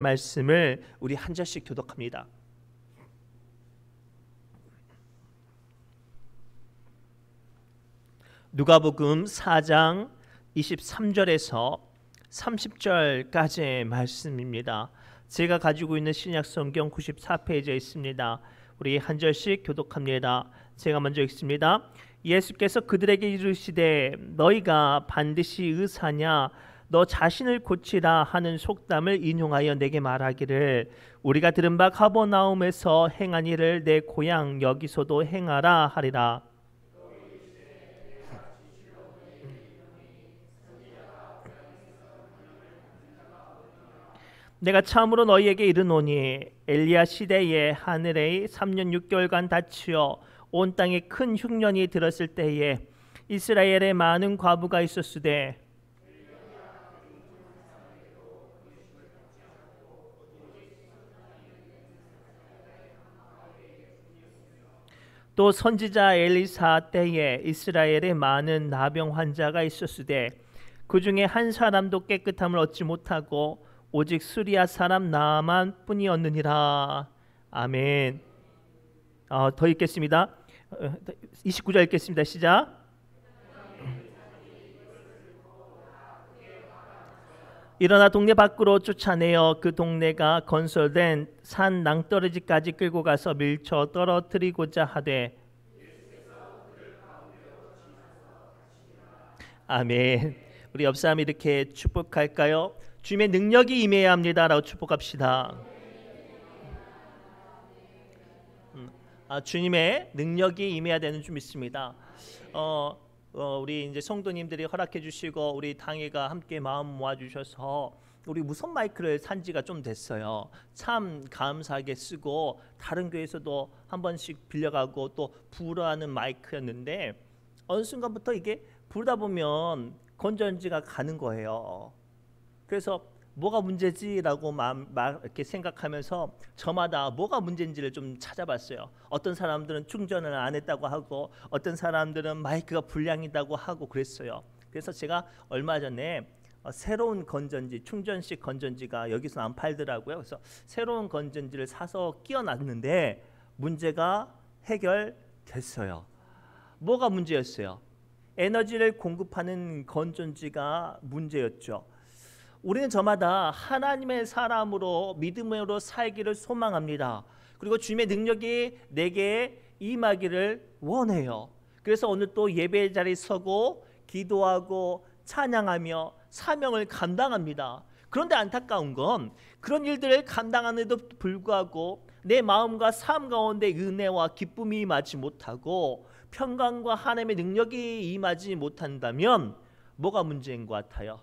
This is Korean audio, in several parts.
말씀을 우리 한 절씩 교독합니다. 누가복음 4장 23절에서 30절까지의 말씀입니다. 제가 가지고 있는 신약 성경 94페이지에 있습니다. 우리 한 절씩 교독합니다. 제가 먼저 읽습니다. 예수께서 그들에게 이르시되 너희가 반드시 의사냐 너 자신을 고치라 하는 속담을 인용하여 내게 말하기를 우리가 들은 바 가버나움에서 행한 일을 내 고향 여기서도 행하라 하리라. 내가 참으로 너희에게 이르노니 엘리야 시대에 하늘에 3년 6개월간 닫히어 온 땅에 큰 흉년이 들었을 때에 이스라엘에 많은 과부가 있었으되 또 선지자 엘리사 때에 이스라엘에 많은 나병 환자가 있었으되 그 중에 한 사람도 깨끗함을 얻지 못하고 오직 수리아 사람 나만 뿐이었느니라. 아멘. 더 읽겠습니다. 29절 읽겠습니다. 시작. 일어나 동네 밖으로 쫓아내어 그 동네가 건설된 산 낭떠러지까지 끌고 가서 밀쳐 떨어뜨리고자 하되 아멘. 우리 옆 사람 이렇게 축복할까요? 주님의 능력이 임해야 합니다라고 축복합시다. 주님의 능력이 임해야 되는 줄 믿습니다. 우리 이제 성도님들이 허락해 주시고 우리 당회가 함께 마음 모아 주셔서 우리 무선 마이크를 산 지가 좀 됐어요. 참 감사하게 쓰고 다른 교회에서도 한 번씩 빌려가고 또 부르하는 마이크였는데 어느 순간부터 이게 부르다 보면 건전지가 가는 거예요. 그래서 뭐가 문제지라고 이렇게 생각하면서 저마다 뭐가 문제인지를 좀 찾아봤어요. 어떤 사람들은 충전을 안 했다고 하고 어떤 사람들은 마이크가 불량이라고 하고 그랬어요. 그래서 제가 얼마 전에 새로운 건전지, 충전식 건전지가 여기서 안 팔더라고요. 그래서 새로운 건전지를 사서 끼워놨는데 문제가 해결됐어요. 뭐가 문제였어요? 에너지를 공급하는 건전지가 문제였죠. 우리는 저마다 하나님의 사람으로 믿음으로 살기를 소망합니다. 그리고 주님의 능력이 내게 임하기를 원해요. 그래서 오늘 또 예배 자리에 서고 기도하고 찬양하며 사명을 감당합니다. 그런데 안타까운 건 그런 일들을 감당하는데도 불구하고 내 마음과 삶 가운데 은혜와 기쁨이 임하지 못하고 평강과 하나님의 능력이 임하지 못한다면 뭐가 문제인 것 같아요?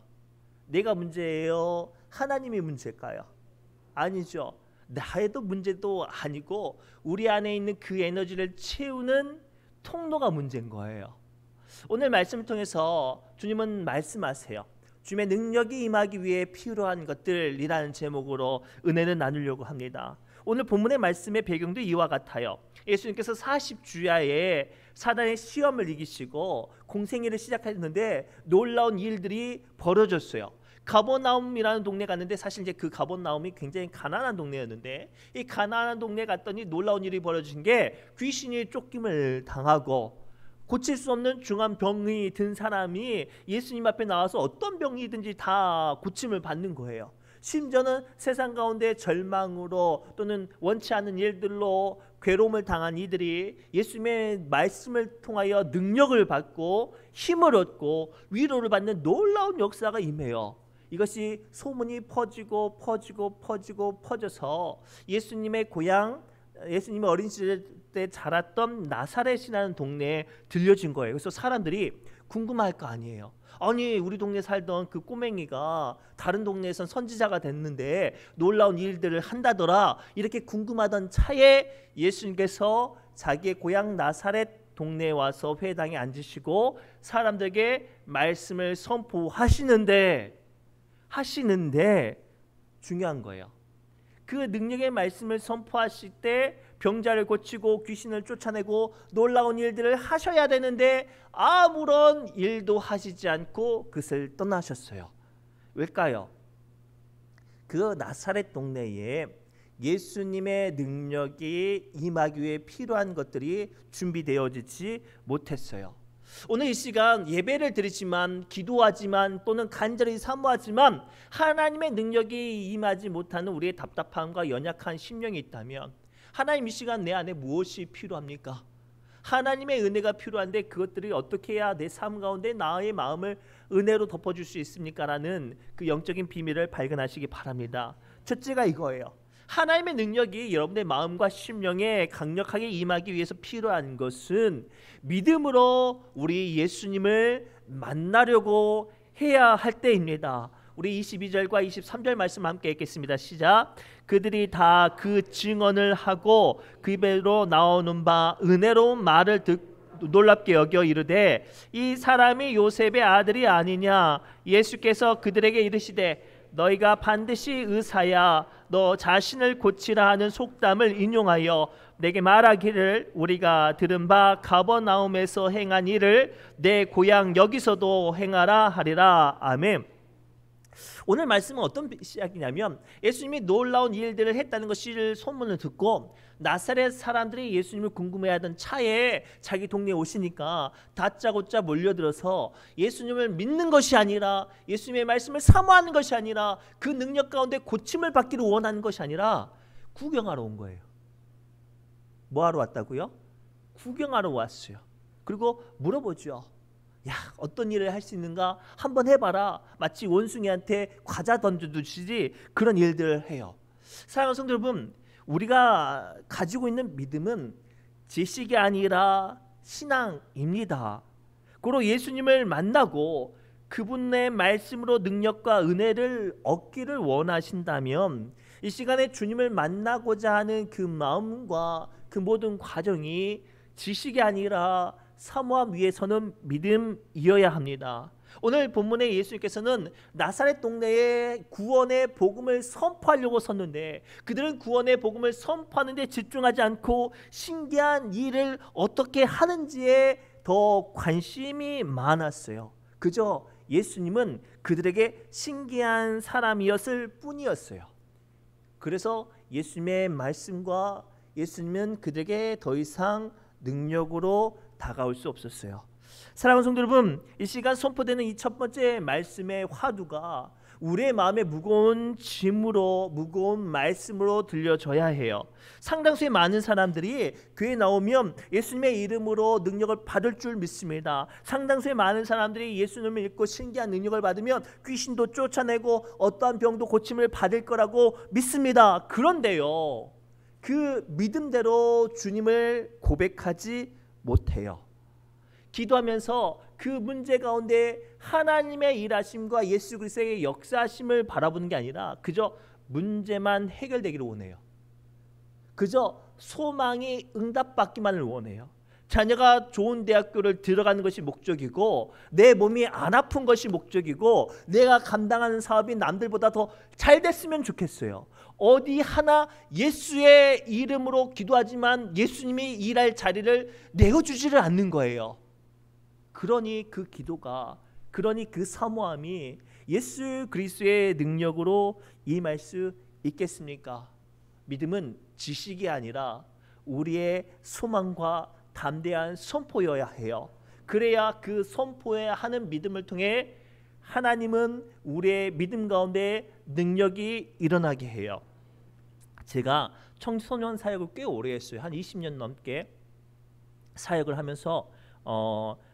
내가 문제예요? 하나님이 문제일까요? 아니죠. 나의도 문제도 아니고 우리 안에 있는 그 에너지를 채우는 통로가 문제인 거예요. 오늘 말씀을 통해서 주님은 말씀하세요. 주님의 능력이 임하기 위해 필요한 것들이라는 제목으로 은혜를 나누려고 합니다. 오늘 본문의 말씀의 배경도 이와 같아요. 예수님께서 40주야에 사단의 시험을 이기시고 공생애를 시작했는데 놀라운 일들이 벌어졌어요. 가버나움이라는 동네 갔는데 사실 이제 그 가버나움이 굉장히 가난한 동네였는데 이 가난한 동네 갔더니 놀라운 일이 벌어진 게 귀신이 쫓김을 당하고 고칠 수 없는 중한 병이 든 사람이 예수님 앞에 나와서 어떤 병이든지 다 고침을 받는 거예요. 심지어는 세상 가운데 절망으로 또는 원치 않는 일들로 괴로움을 당한 이들이 예수님의 말씀을 통하여 능력을 받고 힘을 얻고 위로를 받는 놀라운 역사가 임해요. 이것이 소문이 퍼져서 예수님의 고향, 예수님의 어린 시절 때 자랐던 나사렛이라는 동네에 들려진 거예요. 그래서 사람들이 궁금할 거 아니에요. 아니 우리 동네 살던 그 꼬맹이가 다른 동네에선 선지자가 됐는데 놀라운 일들을 한다더라 이렇게 궁금하던 차에 예수님께서 자기의 고향 나사렛 동네에 와서 회당에 앉으시고 사람들에게 말씀을 선포하시는데 중요한 거예요. 그 능력의 말씀을 선포하실 때 병자를 고치고 귀신을 쫓아내고 놀라운 일들을 하셔야 되는데 아무런 일도 하시지 않고 그것을 떠나셨어요. 왜일까요? 그 나사렛 동네에 예수님의 능력이 임하기 위해 필요한 것들이 준비되어지지 못했어요. 오늘 이 시간 예배를 드리지만, 기도하지만, 또는 간절히 사모하지만 하나님의 능력이 임하지 못하는 우리의 답답함과 연약한 심령이 있다면, 하나님 이 시간 내 안에 무엇이 필요합니까? 하나님의 은혜가 필요한데 그것들이 어떻게 해야 내 삶 가운데 나의 마음을 은혜로 덮어줄 수 있습니까? 라는 그 영적인 비밀을 발견하시기 바랍니다. 첫째가 이거예요. 하나님의 능력이 여러분의 마음과 심령에 강력하게 임하기 위해서 필요한 것은 믿음으로 우리 예수님을 만나려고 해야 할 때입니다. 우리 22절과 23절 말씀 함께 읽겠습니다. 시작. 그들이 다 그 증언을 하고 그 입에로 나오는 바 은혜로운 말을 놀랍게 여겨 이르되 이 사람이 요셉의 아들이 아니냐. 예수께서 그들에게 이르시되 너희가 반드시 의사야 너 자신을 고치라 하는 속담을 인용하여 내게 말하기를 우리가 들은 바 가버나움에서 행한 일을 내 고향 여기서도 행하라 하리라. 아멘. 오늘 말씀은 어떤 시작이냐면, 예수님이 놀라운 일들을 했다는 것을 소문을 듣고 나사렛 사람들이 예수님을 궁금해하던 차에 자기 동네에 오시니까 다짜고짜 몰려들어서 예수님을 믿는 것이 아니라, 예수님의 말씀을 사모하는 것이 아니라, 그 능력 가운데 고침을 받기를 원하는 것이 아니라 구경하러 온 거예요. 뭐하러 왔다고요? 구경하러 왔어요. 그리고 물어보죠. 야, 어떤 일을 할 수 있는가? 한번 해봐라. 마치 원숭이한테 과자 던져주시지 그런 일들을 해요. 사랑하는 성도 여러분, 우리가 가지고 있는 믿음은 지식이 아니라 신앙입니다. 그리고 예수님을 만나고 그분의 말씀으로 능력과 은혜를 얻기를 원하신다면 이 시간에 주님을 만나고자 하는 그 마음과 그 모든 과정이 지식이 아니라 사모함 위에서는 믿음이어야 합니다. 오늘 본문에 예수님께서는 나사렛 동네에 구원의 복음을 선포하려고 섰는데 그들은 구원의 복음을 선포하는 데 집중하지 않고 신기한 일을 어떻게 하는지에 더 관심이 많았어요. 그저 예수님은 그들에게 신기한 사람이었을 뿐이었어요. 그래서 예수님의 말씀과 예수님은 그들에게 더 이상 능력으로 다가올 수 없었어요. 사랑하는 성도 여러분, 이 시간 선포되는 이 첫 번째 말씀의 화두가 우리의 마음에 무거운 짐으로, 무거운 말씀으로 들려져야 해요. 상당수의 많은 사람들이 교회에 나오면 예수님의 이름으로 능력을 받을 줄 믿습니다. 상당수의 많은 사람들이 예수님을 믿고 신기한 능력을 받으면 귀신도 쫓아내고 어떠한 병도 고침을 받을 거라고 믿습니다. 그런데요, 그 믿음대로 주님을 고백하지 못해요. 기도하면서 그 문제 가운데 하나님의 일하심과 예수 그리스도의 역사하심을 바라보는 게 아니라 그저 문제만 해결되기를 원해요. 그저 소망이 응답받기만을 원해요. 자녀가 좋은 대학교를 들어가는 것이 목적이고, 내 몸이 안 아픈 것이 목적이고, 내가 감당하는 사업이 남들보다 더 잘 됐으면 좋겠어요. 어디 하나 예수의 이름으로 기도하지만 예수님이 일할 자리를 내어주지를 않는 거예요. 그러니 그 기도가, 그러니 그 사모함이 예수 그리스도의 능력으로 임할 수 있겠습니까? 믿음은 지식이 아니라 우리의 소망과 담대한 선포여야 해요. 그래야 그 선포해야 하는 믿음을 통해 하나님은 우리의 믿음 가운데 능력이 일어나게 해요. 제가 청소년 사역을 꽤 오래 했어요. 한 20년 넘게 사역을 하면서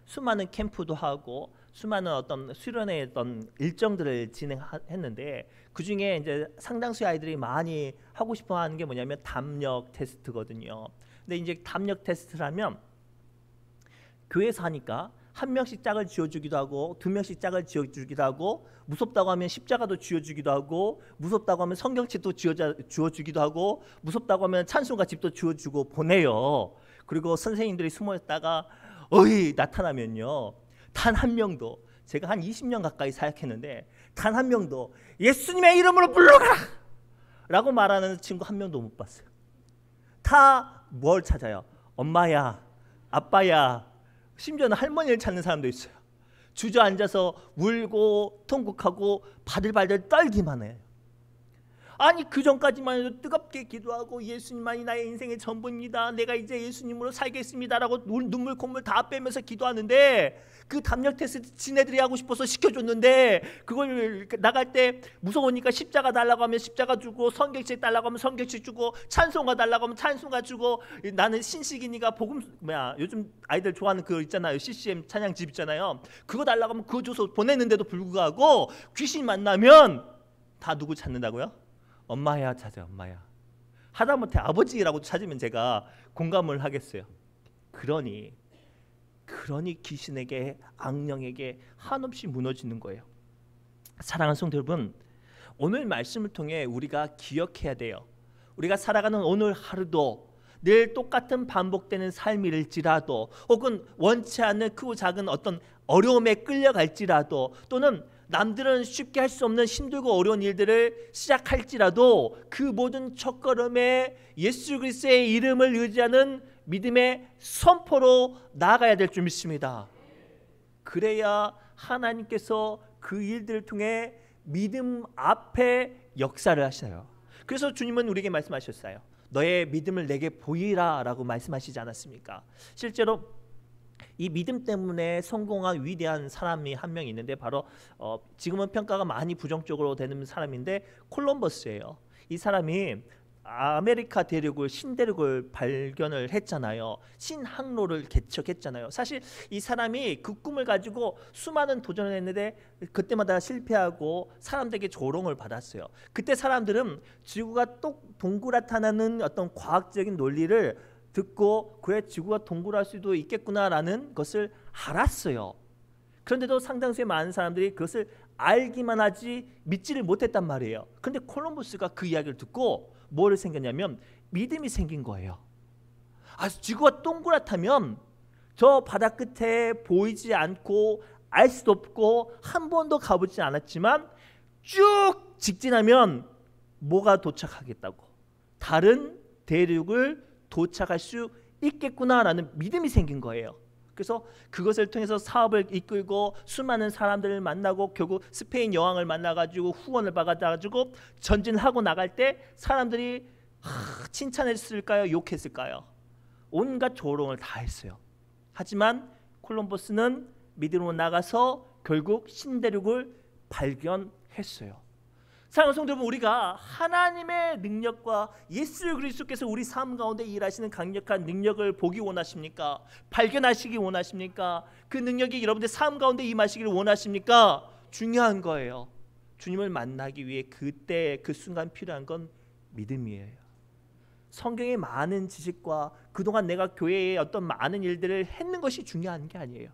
수많은 캠프도 하고 수많은 어떤 수련회 어떤 일정들을 진행했는데, 그 중에 이제 상당수의 아이들이 많이 하고 싶어하는 게 뭐냐면 담력 테스트거든요. 근데 이제 담력 테스트를 하면 교회에서 하니까 한 명씩 짝을 지어주기도 하고 두 명씩 짝을 지어주기도 하고, 무섭다고 하면 십자가도 지어주기도 하고, 무섭다고 하면 성경책도 지어주기도 하고, 무섭다고 하면 찬송가 집도 지어주고 보내요. 그리고 선생님들이 숨어있다가 어이 나타나면요, 단 한 명도, 제가 한 20년 가까이 사역했는데 단 한 명도 예수님의 이름으로 물러가라 라고 말하는 친구 한 명도 못 봤어요. 다 뭘 찾아요? 엄마야, 아빠야, 심지어는 할머니를 찾는 사람도 있어요. 주저앉아서 울고 통곡하고 바들바들 떨기만 해요. 아니 그 전까지만 해도 뜨겁게 기도하고 예수님만이 나의 인생의 전부입니다, 내가 이제 예수님으로 살겠습니다라고 눈물 콧물 다 빼면서 기도하는데, 그 담력 테스트 지네들이 하고 싶어서 시켜줬는데 그걸 나갈 때 무서우니까 십자가 달라고 하면 십자가 주고, 성경책 달라고 하면 성경책 주고, 찬송가 달라고 하면 찬송가 주고, 나는 신식이니까 복음 요즘 아이들 좋아하는 그거 있잖아요, CCM 찬양집 있잖아요, 그거 달라고 하면 그거 줘서 보냈는데도 불구하고 귀신 만나면 다 누구 찾는다고요? 엄마야 찾아, 엄마야. 하다못해 아버지라고 찾으면 제가 공감을 하겠어요. 그러니 귀신에게, 악령에게 한없이 무너지는 거예요. 사랑하는 성도 여러분, 오늘 말씀을 통해 우리가 기억해야 돼요. 우리가 살아가는 오늘 하루도 늘 똑같은 반복되는 삶일지라도, 혹은 원치 않는 크고 작은 어떤 어려움에 끌려갈지라도, 또는 남들은 쉽게 할 수 없는 힘들고 어려운 일들을 시작할지라도, 그 모든 첫걸음에 예수 그리스도의 이름을 의지하는 믿음의 선포로 나아가야 될 줄 믿습니다. 그래야 하나님께서 그 일들을 통해 믿음 앞에 역사를 하셔요. 그래서 주님은 우리에게 말씀하셨어요. 너의 믿음을 내게 보이라 라고 말씀하시지 않았습니까? 실제로 이 믿음 때문에 성공한 위대한 사람이 한 명 있는데, 바로 지금은 평가가 많이 부정적으로 되는 사람인데 콜럼버스예요. 이 사람이 아메리카 대륙을, 신대륙을 발견을 했잖아요. 신항로를 개척했잖아요. 사실 이 사람이 그 꿈을 가지고 수많은 도전을 했는데 그때마다 실패하고 사람들에게 조롱을 받았어요. 그때 사람들은 지구가 동그랗다는 어떤 과학적인 논리를 듣고, 그래 지구가 동그랄 수도 있겠구나라는 것을 알았어요. 그런데도 상당수의 많은 사람들이 그것을 알기만 하지 믿지를 못했단 말이에요. 그런데 콜럼버스가 그 이야기를 듣고 뭐를 생겼냐면 믿음이 생긴 거예요. 지구가 동그랗다면 저 바다 끝에 보이지 않고 알 수도 없고 한 번도 가보지 않았지만 쭉 직진하면 뭐가 도착하겠다고, 다른 대륙을 도착할 수 있겠구나라는 믿음이 생긴 거예요. 그래서 그것을 통해서 사업을 이끌고 수많은 사람들을 만나고, 결국 스페인 여왕을 만나가지고 후원을 받아가지고 전진하고 나갈 때 사람들이 칭찬했을까요? 욕했을까요? 온갖 조롱을 다 했어요. 하지만 콜럼버스는 믿음으로 나가서 결국 신대륙을 발견했어요. 사랑하는 성도 여러분, 우리가 하나님의 능력과 예수 그리스도께서 우리 삶 가운데 일하시는 강력한 능력을 보기 원하십니까? 발견하시기 원하십니까? 그 능력이 여러분들 삶 가운데 임하시기를 원하십니까? 중요한 거예요. 주님을 만나기 위해 그때 그 순간 필요한 건 믿음이에요. 성경의 많은 지식과 그동안 내가 교회에 어떤 많은 일들을 했는 것이 중요한 게 아니에요.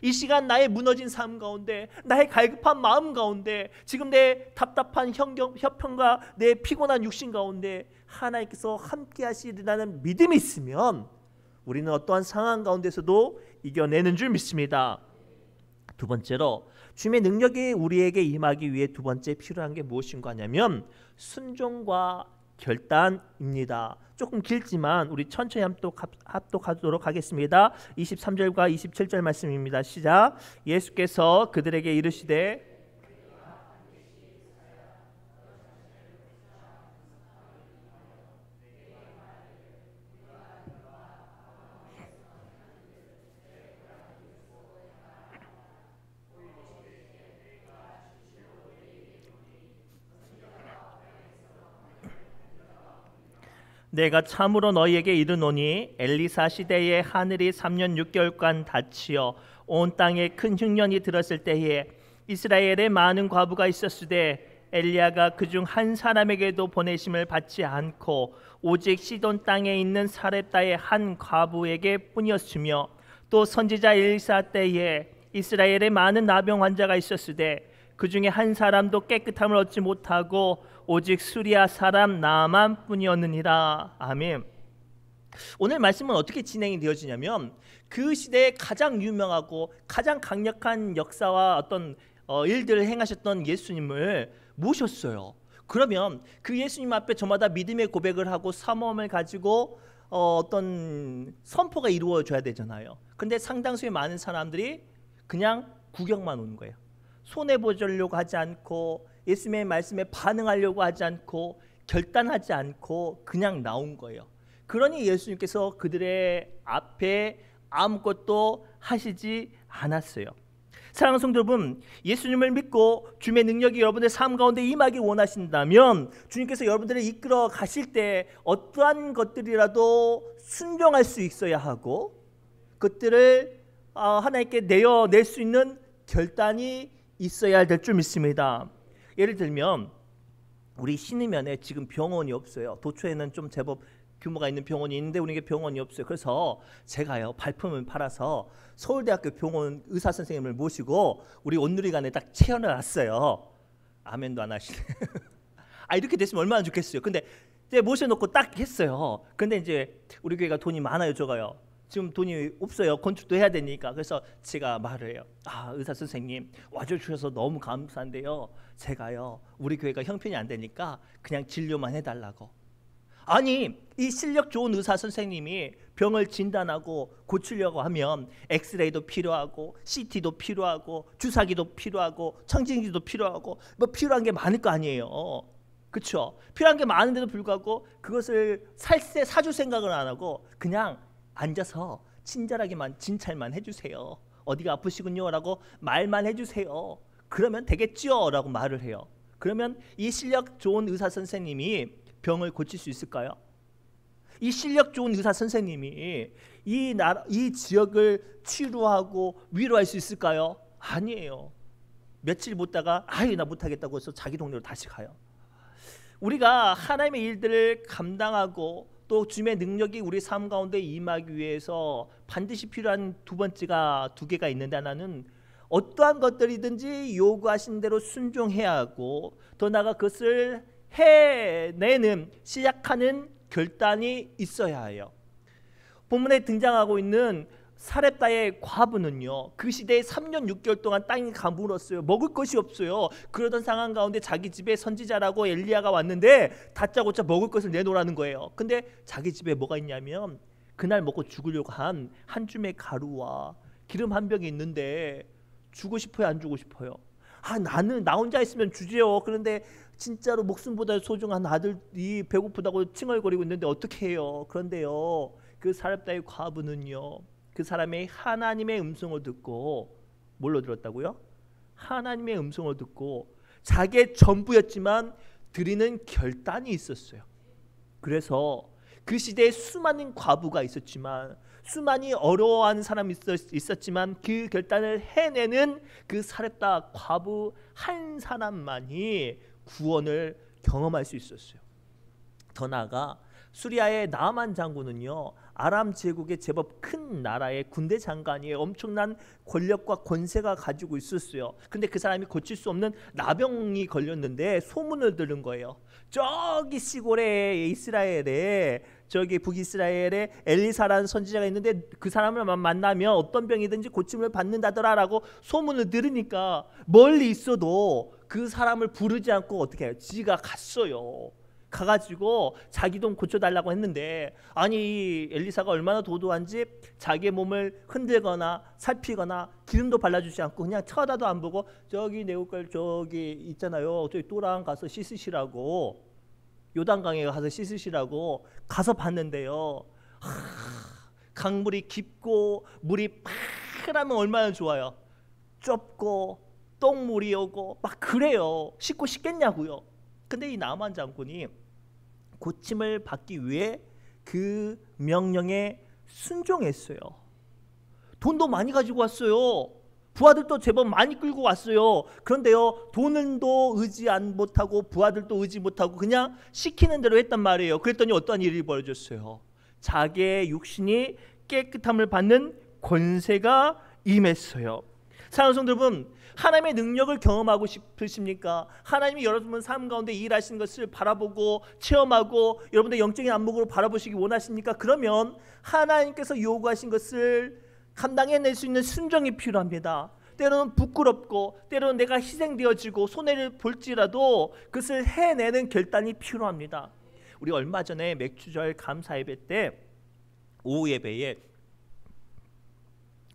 이 시간 나의 무너진 삶 가운데, 나의 갈급한 마음 가운데, 지금 내 답답한 형편과 내 피곤한 육신 가운데 하나님께서 함께 하시리라는 믿음이 있으면 우리는 어떠한 상황 가운데서도 이겨내는 줄 믿습니다. 두 번째로, 주님의 능력이 우리에게 임하기 위해 두 번째 필요한 게 무엇인가 하냐면 순종과 결단입니다. 조금 길지만 우리 천천히 합독하도록 하겠습니다. 23절과 27절 말씀입니다. 시작. 예수께서 그들에게 이르시되 내가 참으로 너희에게 이르노니 엘리사 시대에 하늘이 3년 6개월간 닫히어 온 땅에 큰 흉년이 들었을 때에 이스라엘에 많은 과부가 있었으되 엘리야가 그중 한 사람에게도 보내심을 받지 않고 오직 시돈 땅에 있는 사렙다의 한 과부에게 뿐이었으며, 또 선지자 엘리사 때에 이스라엘에 많은 나병 환자가 있었으되 그 중에 한 사람도 깨끗함을 얻지 못하고 오직 수리아 사람 나만 뿐이었느니라. 아멘. 오늘 말씀은 어떻게 진행이 되어지냐면, 그 시대에 가장 유명하고 가장 강력한 역사와 어떤 일들을 행하셨던 예수님을 모셨어요. 그러면 그 예수님 앞에 저마다 믿음의 고백을 하고 사모함을 가지고 어떤 선포가 이루어져야 되잖아요. 근데 상당수의 많은 사람들이 그냥 구경만 오는 거예요. 손해보려고 하지 않고 예수님의 말씀에 반응하려고 하지 않고 결단하지 않고 그냥 나온 거예요. 그러니 예수님께서 그들의 앞에 아무것도 하시지 않았어요. 사랑하는 성도 여러분, 예수님을 믿고 주님의 능력이 여러분의 삶 가운데 임하기 원하신다면 주님께서 여러분들을 이끌어 가실 때 어떠한 것들이라도 순종할 수 있어야 하고 그것들을 하나님께 내어낼 수 있는 결단이 있어야 될 줄 믿습니다. 예를 들면 우리 신의면에 지금 병원이 없어요. 도초에는 좀 제법 규모가 있는 병원이 있는데 우리에게 병원이 없어요. 그래서 제가요 발품을 팔아서 서울대학교 병원 의사 선생님을 모시고 우리 온누리관에 딱 채워놨어요. 아멘도 안 하시네. 이렇게 됐으면 얼마나 좋겠어요. 근데 이제 모셔놓고 딱 했어요. 근데 이제 우리 교회가 돈이 많아요, 적어요. 지금 돈이 없어요. 건축도 해야 되니까. 그래서 제가 말을 해요. 의사 선생님 와주셔서 너무 감사한데요. 제가요 우리 교회가 형편이 안 되니까 그냥 진료만 해달라고. 아니 이 실력 좋은 의사 선생님이 병을 진단하고 고치려고 하면 엑스레이도 필요하고 CT도 필요하고 주사기도 필요하고 청진기도 필요하고 뭐 필요한 게 많을 거 아니에요. 그렇죠? 필요한 게 많은데도 불구하고 그것을 사줄 생각을 안 하고 그냥 앉아서 친절하게만 진찰만 해주세요. 어디가 아프시군요 라고 말만 해주세요. 그러면 되겠지요 라고 말을 해요. 그러면 이 실력 좋은 의사 선생님이 병을 고칠 수 있을까요? 이 실력 좋은 의사 선생님이 이 지역을 치료하고 위로할 수 있을까요? 아니에요. 며칠 못다가 나 못하겠다고 해서 자기 동네로 다시 가요. 우리가 하나님의 일들을 감당하고 또 주님의 능력이 우리 삶 가운데 임하기 위해서 반드시 필요한 두 개가 있는데 하나는 어떠한 것들이든지 요구하신 대로 순종해야 하고 더 나아가 그것을 해내는 시작하는 결단이 있어야 해요. 본문에 등장하고 있는 사렙다의 과부는요 그 시대에 3년 6개월 동안 땅이 가물었어요. 먹을 것이 없어요. 그러던 상황 가운데 자기 집에 선지자라고 엘리야가 왔는데 다짜고짜 먹을 것을 내놓으라는 거예요. 근데 자기 집에 뭐가 있냐면 그날 먹고 죽으려고 한 줌의 가루와 기름 한 병이 있는데 주고 싶어요 안 주고 싶어요? 나는 나 혼자 있으면 주지요. 그런데 진짜로 목숨보다 소중한 아들이 배고프다고 칭얼거리고 있는데 어떻게 해요? 그런데요 그 사렙다의 과부는요 그 사람의 하나님의 음성을 듣고 뭘로 들었다고요? 하나님의 음성을 듣고 자기의 전부였지만 드리는 결단이 있었어요. 그래서 그 시대에 수많은 과부가 있었지만 수많이 어려워하는 사람이 있었지만 그 결단을 해내는 그 사렙다 과부 한 사람만이 구원을 경험할 수 있었어요. 더 나아가 수리아의 나아만 장군은요 아람 제국의 제법 큰 나라의 군대 장관이에요. 엄청난 권력과 권세가 가지고 있었어요. 근데 그 사람이 고칠 수 없는 나병이 걸렸는데 소문을 들은 거예요. 저기 시골에 이스라엘에 저기 북이스라엘에 엘리사라는 선지자가 있는데 그 사람을 만나면 어떤 병이든지 고침을 받는다더라라고 소문을 들으니까 멀리 있어도 그 사람을 부르지 않고 어떻게 해요? 지가 갔어요. 가가지고 자기 돈 고쳐달라고 했는데 아니 엘리사가 얼마나 도도한지 자기의 몸을 흔들거나 살피거나 기름도 발라주지 않고 그냥 쳐다도 안 보고 저기 내 옷걸 저기 있잖아요 저기 또랑 가서 씻으시라고 요단강에 가서 씻으시라고 가서 봤는데요 강물이 깊고 물이 파라면 얼마나 좋아요. 좁고 똥물이 오고 막 그래요. 씻고 싶겠냐고요. 근데 이 나만 장군이 고침을 받기 위해 그 명령에 순종했어요. 돈도 많이 가지고 왔어요. 부하들도 제법 많이 끌고 왔어요. 그런데요 돈도 의지 못하고 부하들도 의지 못하고 그냥 시키는 대로 했단 말이에요. 그랬더니 어떠한 일이 벌어졌어요. 자기의 육신이 깨끗함을 받는 권세가 임했어요. 사랑하는 성도 여러분, 하나님의 능력을 경험하고 싶으십니까? 하나님이 여러분 삶 가운데 일하시는 것을 바라보고 체험하고 여러분의 영적인 안목으로 바라보시기 원하십니까? 그러면 하나님께서 요구하신 것을 감당해낼 수 있는 순종이 필요합니다. 때로는 부끄럽고 때로는 내가 희생되어지고 손해를 볼지라도 그것을 해내는 결단이 필요합니다. 우리 얼마 전에 맥주절 감사 예배 때 오후 예배에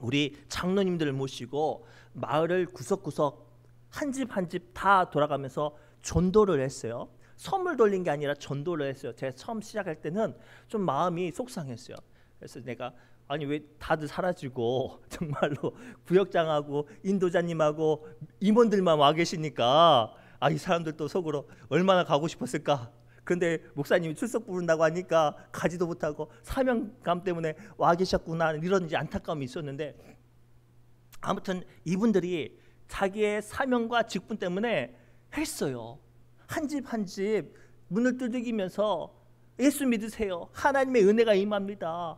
우리 장로님들을 모시고 마을을 구석구석 한 집 한 집 다 돌아가면서 전도를 했어요. 선물 돌린 게 아니라 전도를 했어요. 제가 처음 시작할 때는 좀 마음이 속상했어요. 그래서 내가 아니 왜 다들 사라지고 정말로 부역장하고 인도자님하고 임원들만 와 계시니까 이 사람들도 속으로 얼마나 가고 싶었을까. 그런데 목사님이 출석 부른다고 하니까 가지도 못하고 사명감 때문에 와 계셨구나 이런 이제 안타까움이 있었는데, 아무튼 이분들이 자기의 사명과 직분 때문에 했어요. 한 집 한 집 문을 두들기면서 예수 믿으세요. 하나님의 은혜가 임합니다.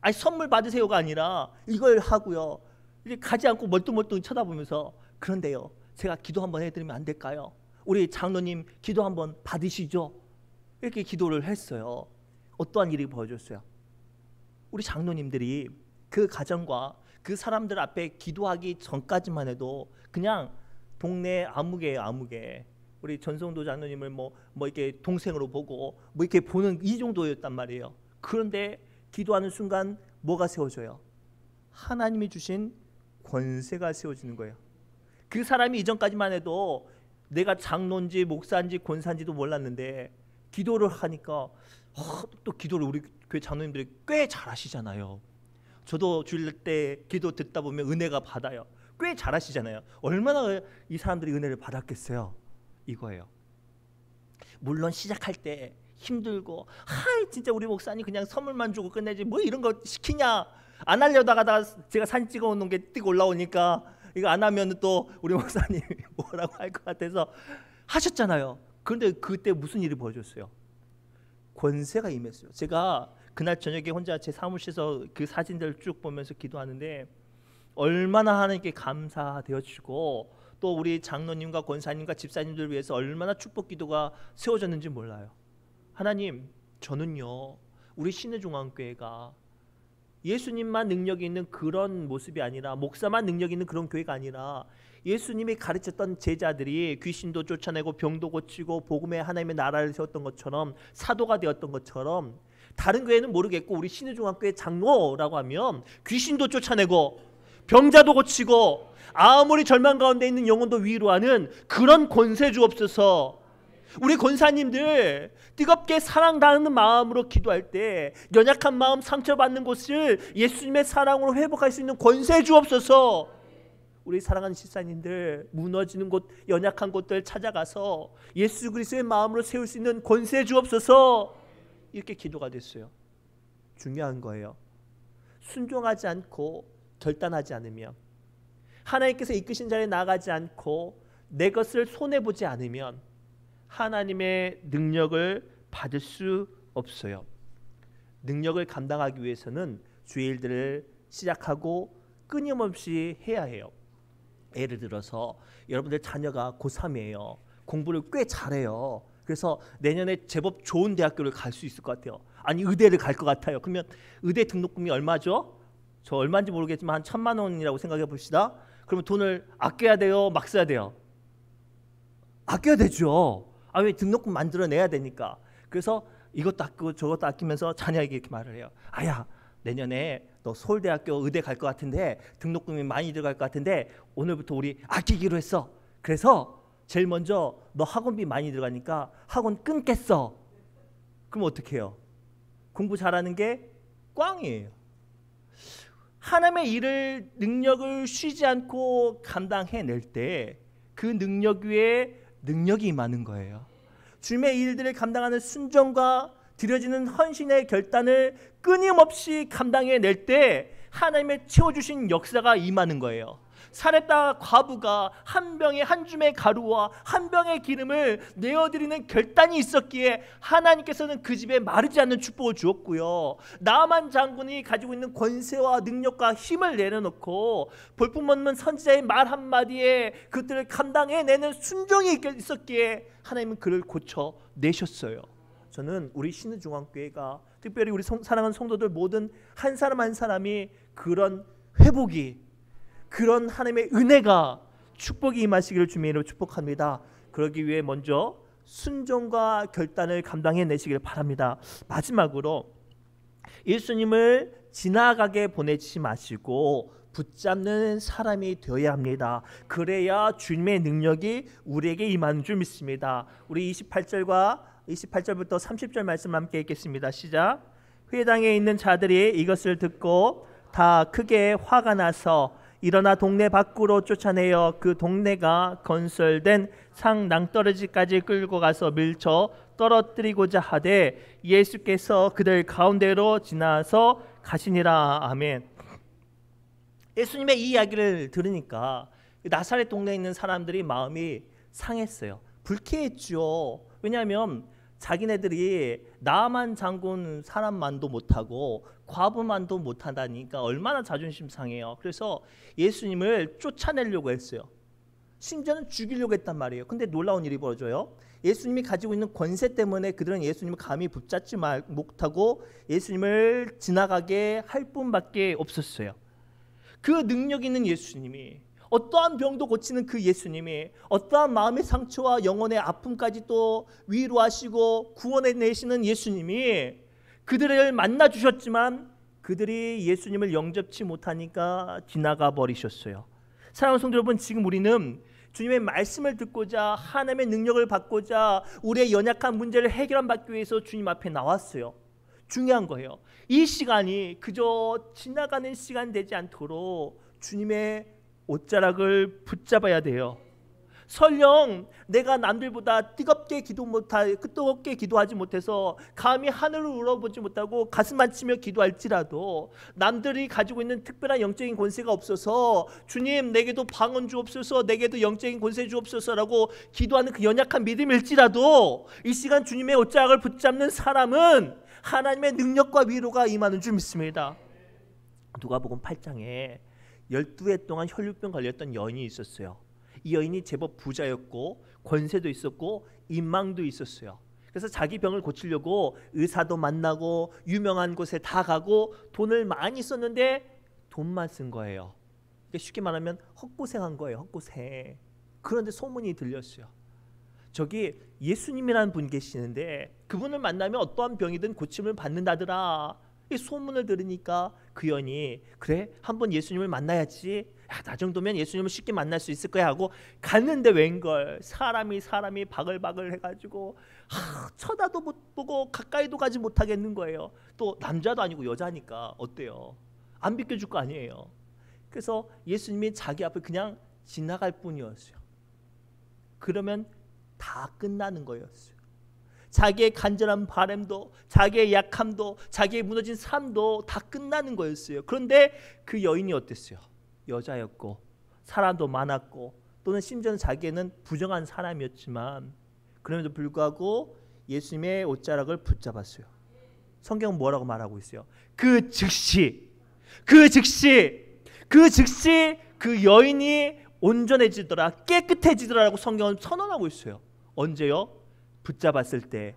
아니 선물 받으세요가 아니라 이걸 하고요. 이제 가지 않고 멀뚱멀뚱 쳐다보면서, 그런데요, 제가 기도 한번 해드리면 안 될까요? 우리 장로님 기도 한번 받으시죠. 이렇게 기도를 했어요. 어떠한 일이 벌어졌어요? 우리 장로님들이 그 가정과 그 사람들 앞에 기도하기 전까지만 해도 그냥 동네 아무개예요, 아무개. 우리 전성도 장로님을 뭐 이렇게 동생으로 보고 뭐 이렇게 보는 이 정도였단 말이에요. 그런데 기도하는 순간 뭐가 세워져요? 하나님이 주신 권세가 세워지는 거예요. 그 사람이 이전까지만 해도 내가 장로인지 목사인지 권사인지도 몰랐는데 기도를 하니까 또 기도를 우리 교회 장로님들이 꽤 잘하시잖아요. 저도 주일 때 기도 듣다 보면 은혜가 받아요. 꽤 잘하시잖아요. 얼마나 이 사람들이 은혜를 받았겠어요. 이거예요. 물론 시작할 때 힘들고 진짜 우리 목사님 그냥 선물만 주고 끝내지 뭐 이런 거 시키냐, 안 하려다가 제가 사진 찍어 놓은 게 띡 올라오니까 이거 안 하면 또 우리 목사님 뭐라고 할 것 같아서 하셨잖아요. 그런데 그때 무슨 일이 벌어졌어요? 권세가 임했어요. 제가 그날 저녁에 혼자 제 사무실에서 그 사진들을 쭉 보면서 기도하는데 얼마나 하나님께 감사되어지고 또 우리 장로님과 권사님과 집사님들을 위해서 얼마나 축복 기도가 세워졌는지 몰라요. 하나님, 저는요 우리 신의중앙교회가 예수님만 능력이 있는 그런 모습이 아니라, 목사만 능력이 있는 그런 교회가 아니라, 예수님이 가르쳤던 제자들이 귀신도 쫓아내고 병도 고치고 복음의 하나님의 나라를 세웠던 것처럼, 사도가 되었던 것처럼, 다른 교회는 모르겠고 우리 신의중앙교회 장로라고 하면 귀신도 쫓아내고 병자도 고치고 아무리 절망 가운데 있는 영혼도 위로하는 그런 권세 주옵소서. 우리 권사님들 뜨겁게 사랑당하는 마음으로 기도할 때 연약한 마음, 상처받는 곳을 예수님의 사랑으로 회복할 수 있는 권세 주옵소서. 우리 사랑하는 집사님들 무너지는 곳, 연약한 곳들 찾아가서 예수 그리스도의 마음으로 세울 수 있는 권세 주옵소서. 이렇게 기도가 됐어요. 중요한 거예요. 순종하지 않고 결단하지 않으면, 하나님께서 이끄신 자리에 나가지 않고 내 것을 손해보지 않으면 하나님의 능력을 받을 수 없어요. 능력을 감당하기 위해서는 주의 일들을 시작하고 끊임없이 해야 해요. 예를 들어서 여러분들 자녀가 고3이에요. 공부를 꽤 잘해요. 그래서 내년에 제법 좋은 대학교를 갈 수 있을 것 같아요. 아니 의대를 갈 것 같아요. 그러면 의대 등록금이 얼마죠? 저 얼마인지 모르겠지만 한 1,000만 원이라고 생각해 봅시다. 그러면 돈을 아껴야 돼요? 막 써야 돼요? 아껴야 되죠. 왜? 등록금 만들어내야 되니까. 그래서 이것도 아끼고 저것도 아끼면서 자녀에게 이렇게 말을 해요. 아야, 내년에 너 서울대학교 의대 갈 것 같은데 등록금이 많이 들어갈 것 같은데 오늘부터 우리 아끼기로 했어. 그래서 제일 먼저 너 학원비 많이 들어가니까 학원 끊겠어. 그럼 어떻게 해요? 공부 잘하는 게 꽝이에요. 하나님의 일을, 능력을 쉬지 않고 감당해낼 때 그 능력 위에 능력이 임하는 거예요. 주님의 일들을 감당하는 순종과 드려지는 헌신의 결단을 끊임없이 감당해낼 때 하나님의 채워주신 역사가 임하는 거예요. 사렙다 과부가 한 병에 한 줌의 가루와 한 병의 기름을 내어드리는 결단이 있었기에 하나님께서는 그 집에 마르지 않는 축복을 주었고요. 나만 장군이 가지고 있는 권세와 능력과 힘을 내려놓고 볼품없는 선지자의 말 한마디에 그들을 감당해내는 순종이 있었기에 하나님은 그를 고쳐내셨어요. 저는 우리 신의중앙교회가, 특별히 우리 사랑하는 성도들 모든 한 사람 한 사람이 그런 회복이, 그런 하나님의 은혜가, 축복이 임하시기를 주님의 이름으로 축복합니다. 그러기 위해 먼저 순종과 결단을 감당해내시기를 바랍니다. 마지막으로 예수님을 지나가게 보내지 마시고 붙잡는 사람이 되어야 합니다. 그래야 주님의 능력이 우리에게 임하는 줄 믿습니다. 우리 28절부터 30절 말씀 함께 읽겠습니다. 시작. 회당에 있는 자들이 이것을 듣고 다 크게 화가 나서 일어나 동네 밖으로 쫓아내어 그 동네가 건설된 상 낭떠러지까지 끌고 가서 밀쳐 떨어뜨리고자 하되 예수께서 그들 가운데로 지나서 가시니라. 아멘. 예수님의 이 이야기를 들으니까 나사렛 동네에 있는 사람들이 마음이 상했어요. 불쾌했죠. 왜냐하면 자기네들이 나만 장군 사람만도 못하고 과부만도 못하다니까 얼마나 자존심 상해요. 그래서 예수님을 쫓아내려고 했어요. 심지어는 죽이려고 했단 말이에요. 근데 놀라운 일이 벌어져요. 예수님이 가지고 있는 권세 때문에 그들은 예수님을 감히 붙잡지 못하고 예수님을 지나가게 할 뿐밖에 없었어요. 그 능력 있는 예수님이, 어떠한 병도 고치는 그 예수님이, 어떠한 마음의 상처와 영혼의 아픔까지 또 위로하시고 구원해 내시는 예수님이 그들을 만나 주셨지만 그들이 예수님을 영접치 못하니까 지나가 버리셨어요. 사랑하는 성도 여러분, 지금 우리는 주님의 말씀을 듣고자, 하나님의 능력을 받고자, 우리의 연약한 문제를 해결받기 위해서 주님 앞에 나왔어요. 중요한 거예요. 이 시간이 그저 지나가는 시간 되지 않도록 주님의 옷자락을 붙잡아야 돼요. 설령 내가 남들보다 뜨겁게 기도하지 못해서 감히 하늘을 우러보지 못하고 가슴만 치며 기도할지라도, 남들이 가지고 있는 특별한 영적인 권세가 없어서 주님 내게도 방언 주옵소서, 내게도 영적인 권세 주옵소서라고 기도하는 그 연약한 믿음일지라도 이 시간 주님의 옷자락을 붙잡는 사람은 하나님의 능력과 위로가 임하는 줄 믿습니다. 누가복음 8장에 12해 동안 혈루병 걸렸던 여인이 있었어요. 이 여인이 제법 부자였고 권세도 있었고 인망도 있었어요. 그래서 자기 병을 고치려고 의사도 만나고 유명한 곳에 다 가고 돈을 많이 썼는데 돈만 쓴 거예요. 그러니까 쉽게 말하면 헛고생한 거예요. 헛고생. 그런데 소문이 들렸어요. 저기 예수님이라는 분 계시는데 그분을 만나면 어떠한 병이든 고침을 받는다더라. 이 소문을 들으니까 그 여인이, 그래 한번 예수님을 만나야지, 나 정도면 예수님을 쉽게 만날 수 있을 거야 하고 갔는데 웬걸 사람이 바글바글 해가지고 쳐다도 못 보고 가까이도 가지 못하겠는 거예요. 또 남자도 아니고 여자니까 어때요? 안 비켜줄 거 아니에요. 그래서 예수님이 자기 앞을 그냥 지나갈 뿐이었어요. 그러면 다 끝나는 거였어요. 자기의 간절한 바람도, 자기의 약함도, 자기의 무너진 삶도 다 끝나는 거였어요. 그런데 그 여인이 어땠어요? 여자였고 사람도 많았고 또는 심지어는 자기는 부정한 사람이었지만 그럼에도 불구하고 예수님의 옷자락을 붙잡았어요. 성경은 뭐라고 말하고 있어요? 그 즉시 그 여인이 온전해지더라, 깨끗해지더라라고 성경은 선언하고 있어요. 언제요? 붙잡았을 때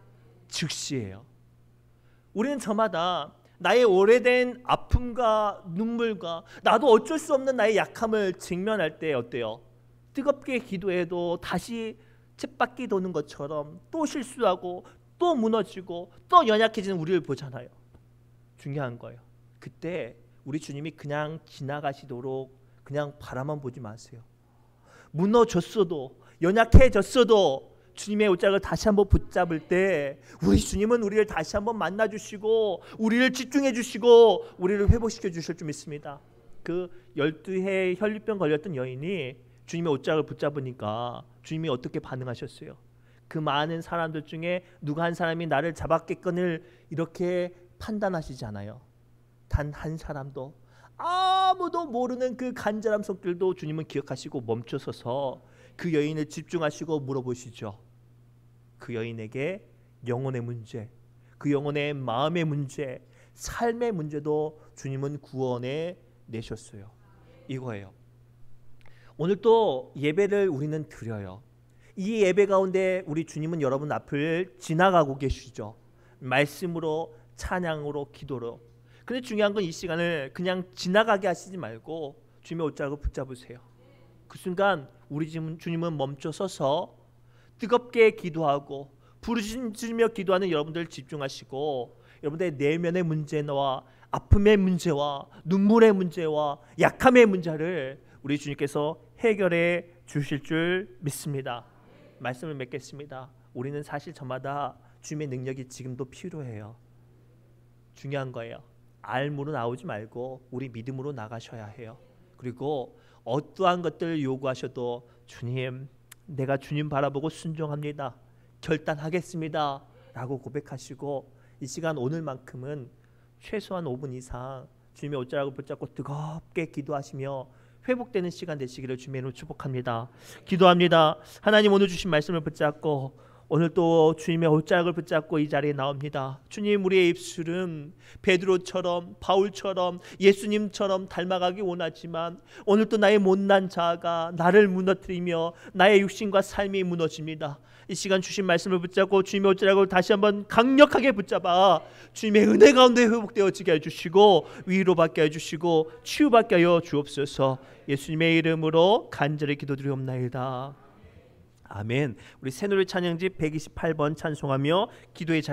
즉시예요. 우리는 저마다 나의 오래된 아픔과 눈물과 나도 어쩔 수 없는 나의 약함을 직면할 때 어때요? 뜨겁게 기도해도 다시 쳇바퀴 도는 것처럼 또 실수하고 또 무너지고 또 연약해지는 우리를 보잖아요. 중요한 거예요. 그때 우리 주님이 그냥 지나가시도록 그냥 바라만 보지 마세요. 무너졌어도 연약해졌어도 주님의 옷자락을 다시 한번 붙잡을 때 우리 주님은 우리를 다시 한번 만나주시고 우리를 집중해 주시고 우리를 회복시켜 주실 줄 믿습니다. 그 12해 혈루병 걸렸던 여인이 주님의 옷자락을 붙잡으니까 주님이 어떻게 반응하셨어요? 그 많은 사람들 중에 누가 한 사람이 나를 잡았겠거늘 이렇게 판단하시잖아요. 단 한 사람도, 아무도 모르는 그 간절함 속들도 주님은 기억하시고 멈춰서서 그 여인을 집중하시고 물어보시죠. 그 여인에게 영혼의 문제, 그 영혼의 마음의 문제, 삶의 문제도 주님은 구원해 내셨어요. 이거예요. 오늘 또 예배를 우리는 드려요. 이 예배 가운데 우리 주님은 여러분 앞을 지나가고 계시죠. 말씀으로, 찬양으로, 기도로. 근데 중요한 건 이 시간을 그냥 지나가게 하시지 말고 주님의 옷자락을 붙잡으세요. 그 순간 우리 주님은 멈춰 서서 뜨겁게 기도하고 부르짖으며 기도하는 여러분들 집중하시고 여러분들의 내면의 문제와 아픔의 문제와 눈물의 문제와 약함의 문제를 우리 주님께서 해결해 주실 줄 믿습니다. 말씀을 맺겠습니다. 우리는 사실 저마다 주님의 능력이 지금도 필요해요. 중요한 거예요. 알무로 나오지 말고 우리 믿음으로 나가셔야 해요. 그리고 어떠한 것들을 요구하셔도 주님, 내가 주님 바라보고 순종합니다, 결단하겠습니다 라고 고백하시고 이 시간 오늘만큼은 최소한 5분 이상 주님의 옷자락을 붙잡고 뜨겁게 기도하시며 회복되는 시간 되시기를 주님의 이름으로 축복합니다. 기도합니다. 하나님, 오늘 주신 말씀을 붙잡고 오늘 또 주님의 옷자락을 붙잡고 이 자리에 나옵니다. 주님, 우리의 입술은 베드로처럼 바울처럼 예수님처럼 닮아가기 원하지만 오늘 또 나의 못난 자아가 나를 무너뜨리며 나의 육신과 삶이 무너집니다. 이 시간 주신 말씀을 붙잡고 주님의 옷자락을 다시 한번 강력하게 붙잡아 주님의 은혜 가운데 회복되어지게 해주시고 위로받게 해주시고 치유받게 하여 주옵소서. 예수님의 이름으로 간절히 기도드리옵나이다. 아멘. 우리 새노래 찬양집 128번 찬송하며 기도의 자리